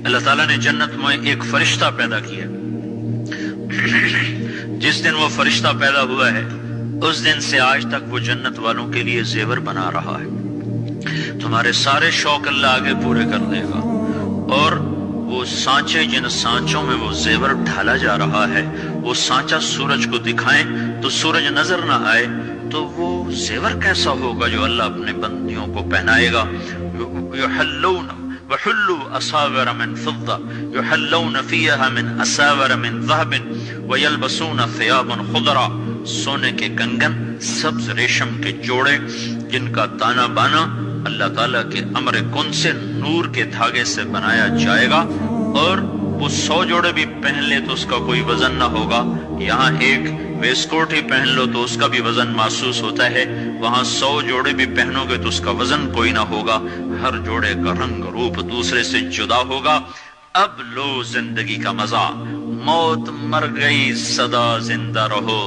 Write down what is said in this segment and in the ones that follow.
اللہ تعالیٰ نے جنت میں ایک فرشتہ پیدا کیا. جس دن وہ فرشتہ پیدا ہوا ہے اس دن سے آج تک وہ جنت والوں کے لیے زیور بنا رہا ہے. تمہارے سارے شوق اللہ آگے پورے کر دے گا. اور وہ سانچے جن سانچوں میں وہ زیور ڈھالا جا رہا ہے، وہ سانچا سورج کو دکھائیں تو سورج نظر نہ آئے، تو وہ زیور کیسا ہوگا جو اللہ اپنے بندیوں کو پہنائے گا. یحلون وحلوا اساور من فضة يحلون فيها من اساور من ذهب ويلبسون ثيابا خضرا. سونے کے کنگن، سبز ریشم کے جوڑے جن کا تانا بانا اللہ تعالیٰ کے امر کن سے نور کے دھاگے سے بنایا جائے گا. اور وہ 100 جوڑے بھی پہن لے تو اس کا کوئی وزن نہ ہوگا. یہاں ایک ویسکوٹ ہی پہن لو تو اس کا بھی وزن محسوس ہوتا ہے، وہاں 100 جوڑے بھی پہنو گے تو اس کا وزن کوئی نہ ہوگا. ہر جوڑے کا رنگ روپ دوسرے سے جدا ہوگا. اب لو زندگی کا مزہ. موت مر گئی سدا زندہ رہو،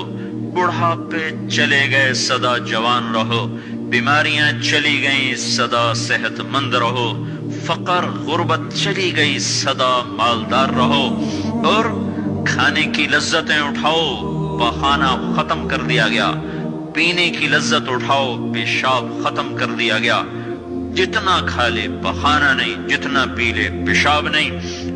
بڑھاپے چلے گئے سدا جوان رہو، بیماریاں چلی گئیں سدا صحت مند رہو، فقر غربت چلی گئی سدا مالدار رہو. اور کھانے کی لذتیں اٹھاؤ، پخانہ ختم کر دیا گیا. پینے کی لذت اٹھاؤ، پیشاب ختم کر دیا گیا. جتنا کھا لے پخانہ نہیں، جتنا پی لے پیشاب نہیں.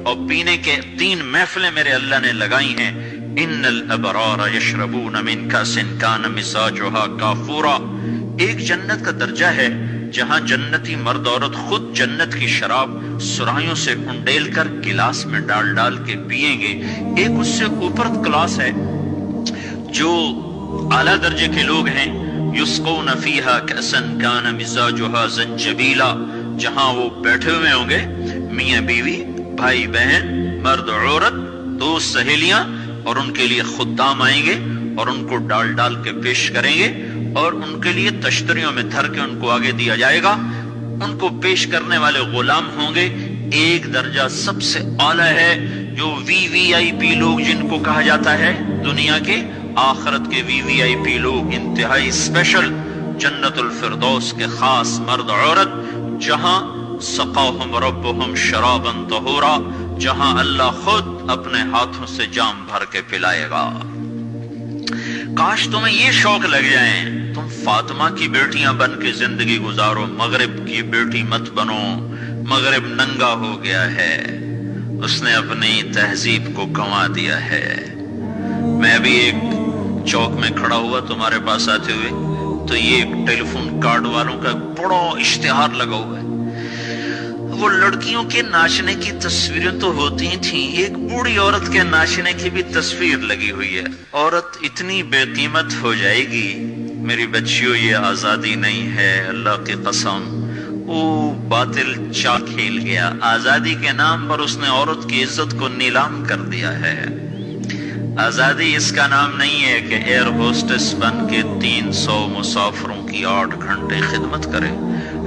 اور پینے کے 3 محفلیں میرے اللہ نے لگائی ہیں. ان الابرار یشربون من کاس کان مزاجها کافورا. ایک جنت کا درجہ ہے جہاں جنتی مرد عورت خود جنت کی شراب سرائیوں سے انڈیل کر گلاس میں ڈال ڈال کے پیئیں گے. ایک اس سے اوپر کلاس ہے جو اعلیٰ درجے کے لوگ ہیں. یسقون فیہا کأسا کان مزاجها زنجبیلا. جہاں وہ بیٹھے ہوئے ہوں گے، میاں بیوی، بھائی بہن، مرد عورت، دوست سہیلیاں، اور ان کے لیے خدام آئیں گے اور ان کو ڈال ڈال کے پیش کریں گے. اور ان کے لیے تشتریوں میں دھر کے ان کو آگے دیا جائے گا. ان کو پیش کرنے والے غلام ہوں گے. ایک درجہ سب سے اعلیٰ ہے جو وی وی آئی پی لوگ جن کو کہا جاتا ہے دنیا کے، آخرت کے وی وی آئی پی لوگ، انتہائی اسپیشل، جنت الفردوس کے خاص مرد عورت، جہاں سقاہم ربہم شرابا طہورا، جہاں اللہ خود اپنے ہاتھوں سے جام بھر کے پلائے گا. کاش تمہیں یہ شوق لگ جائیں، تم فاطمہ کی بیٹیاں بن کے زندگی گزارو. مغرب کی بیٹی مت بنو. مغرب ننگا ہو گیا ہے، اس نے اپنی تہذیب کو گنوا دیا ہے. میں ابھی ایک چوک میں کھڑا ہوا تمہارے پاس آتے ہوئے تو یہ ٹیلی فون کارڈ والوں کا بڑا اشتہار لگا ہوا ہے. وہ لڑکیوں کے ناچنے کی تصویریں تو ہوتی تھیں، ایک بوڑھی عورت کے ناچنے کی بھی تصویر لگی ہوئی ہے. عورت اتنی بے قیمت ہو جائے گی. میری بچیوں، یہ آزادی نہیں ہے، اللہ کی قسم. وہ باطل چال کھیل گیا. آزادی کے نام پر اس نے عورت کی عزت کو نیلام کر دیا ہے. آزادی اس کا نام نہیں ہے کہ ایئر ہوسٹس بن کے 300 مسافروں کی 8 گھنٹے خدمت کرے،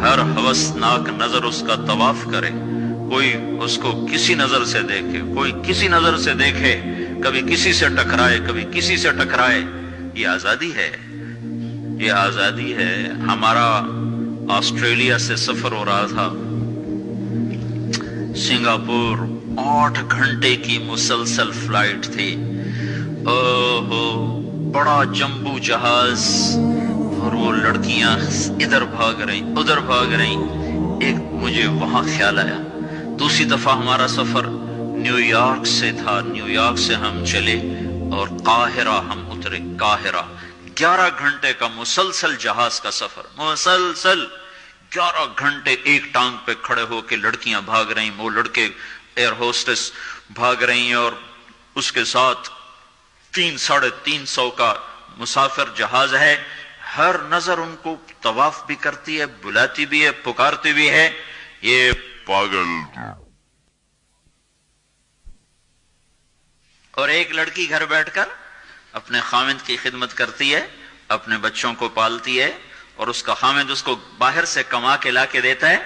ہر ہوسناک نظر اس کا طواف کرے، کوئی اس کو کسی نظر سے دیکھے، کوئی کسی نظر سے دیکھے، کبھی کسی سے ٹکرائے، کبھی کسی سے ٹکرائے. یہ آزادی ہے، یہ آزادی ہے. ہمارا آسٹریلیا سے سفر ہو رہا تھا، سنگاپور 8 گھنٹے کی مسلسل فلائٹ تھی. بڑا جمبو جہاز، اور وہ لڑکیاں ادھر بھاگ رہی ادھر بھاگ رہی. ایک مجھے وہاں خیال آیا. دوسری دفعہ ہمارا سفر نیو یارک سے تھا. نیو یارک سے ہم چلے اور قاہرہ ہم اترے. قاہرہ 11 گھنٹے کا مسلسل جہاز کا سفر، مسلسل 11 گھنٹے ایک ٹانگ پہ کھڑے ہو کے لڑکیاں بھاگ رہی، وہ لڑکے ایئر ہوسٹس بھاگ رہی. اور اس کے ساتھ 300-350 کا مسافر جہاز ہے. ہر نظر ان کو طواف بھی کرتی ہے، بلاتی بھی ہے، پکارتی بھی ہے، یہ پاگل. اور ایک لڑکی گھر بیٹھ کر اپنے خامند کی خدمت کرتی ہے، اپنے بچوں کو پالتی ہے، اور اس کا خامند اس کو باہر سے کما کے لا کے دیتا ہے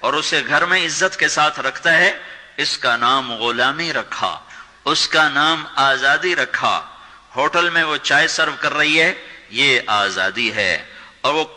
اور اسے گھر میں عزت کے ساتھ رکھتا ہے. اس کا نام غلامی رکھا، اس کا نام آزادی رکھا. ہوٹل میں وہ چائے سرو کر رہی ہے، یہ آزادی ہے. اور وہ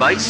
22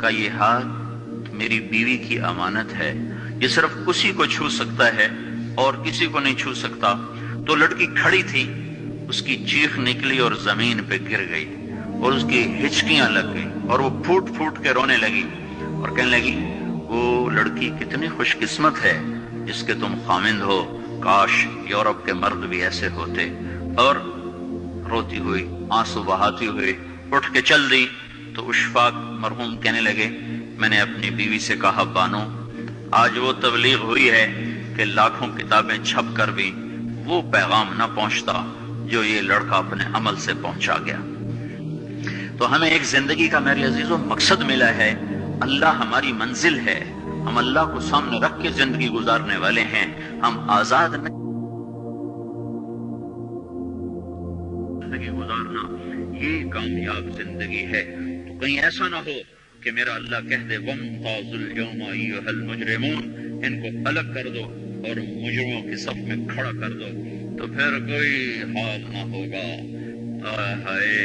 کا یہ ہاتھ میری بیوی کی امانت ہے، یہ صرف اسی کو چھو سکتا ہے اور کسی کو نہیں چھو سکتا۔ تو لڑکی کھڑی تھی، اس کی چیخ نکلی اور زمین پہ گر گئی اور اس کی ہچکیاں لگ گئی اور وہ پھوٹ پھوٹ کے رونے لگی اور کہنے لگی وہ لڑکی کتنی خوش قسمت ہے جس کے تم خامند ہو، کاش یورپ کے مرد بھی ایسے ہوتے۔ اور روتی ہوئی آنسو بہاتی ہوئی اٹھ کے چل دی تو اشفاق مرحوم کہنے لگے میں نے اپنی بیوی سے کہا بانو آج وہ تبلیغ ہوئی ہے کہ لاکھوں کتابیں چھپ کر بھی وہ پیغام نہ پہنچتا جو یہ لڑکا اپنے عمل سے پہنچا گیا۔ تو ہمیں ایک زندگی کا میرے عزیزوں مقصد ملا ہے، اللہ ہماری منزل ہے، ہم اللہ کو سامنے رکھ کے زندگی گزارنے والے ہیں، ہم آزاد نہیں زندگی گزارنا یہ کامیاب زندگی ہے۔ تو کہیں ایسا نہ ہو کہ میرا اللہ کہہ دے وَامْتَازُوا الْيَوْمَ أَيُّهَا الْمُجْرِمُونَ، ان کو الگ کر دو اور مجرموں کی صف میں کھڑا کر دو، تو پھر کوئی حال نہ ہوگا۔ ہائے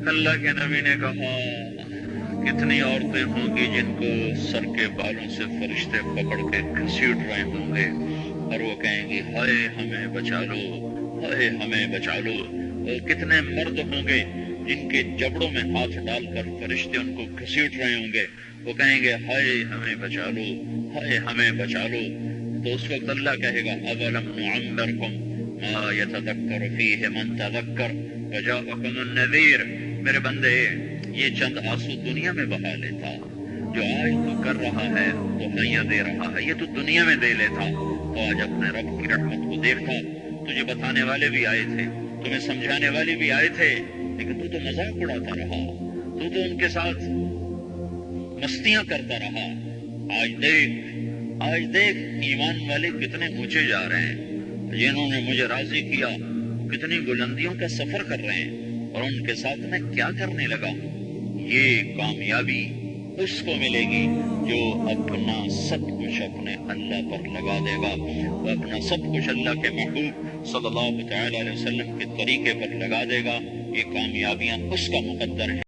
اللہ کے نبی نے کہا کتنی عورتیں ہوں گی جن کو سر کے بالوں سے فرشتے پکڑ کے گھسیٹ رہے ہوں گے اور وہ کہیں گی ہائے ہمیں بچا لو، ہائے ہمیں بچا لو۔ اور کتنے مرد ہوں گے جن کے جبڑوں میں ہاتھ ڈال کر فرشتے ان کو گھسیٹ رہے ہوں گے، وہ کہیں گے ہائے ہمیں بچا لو، ہائے ہمیں بچا لو۔ تو اس وقت اللہ کہے گا اولم نعمرکم ما یتذکر فیہ من تذکر وجاءکم النذیر، میرے بندے یہ چند آنسو دنیا میں بہا لیتا، جو آج تو کر رہا ہے تو حیا دے رہا ہے، یہ تو دنیا میں دے لیتا تو آج اپنے رب کی رحمت کو دیکھتا۔ تجھے بتانے والے بھی آئے تھے، تمہیں سمجھانے والے بھی آئے تھے، لیکن تو مذاق اڑاتا رہا، تو ان کے ساتھ مستیاں کرتا رہا۔ آج دیکھ ایمان والے کتنے اونچے جا رہے ہیں، جنہوں نے مجھے راضی کیا کتنی بلندیوں کا سفر کر رہے ہیں، اور ان کے ساتھ میں کیا کرنے لگا۔ یہ کامیابی اس کو ملے گی جو اپنا سب کچھ اپنے اللہ پر لگا دے گا، وہ اپنا سب کچھ اللہ کے محبوب صلی اللہ تعالی علیہ وسلم کے طریقے پر لگا دے گا۔ یہ کامیابیاں اس کا مقدر ہیں۔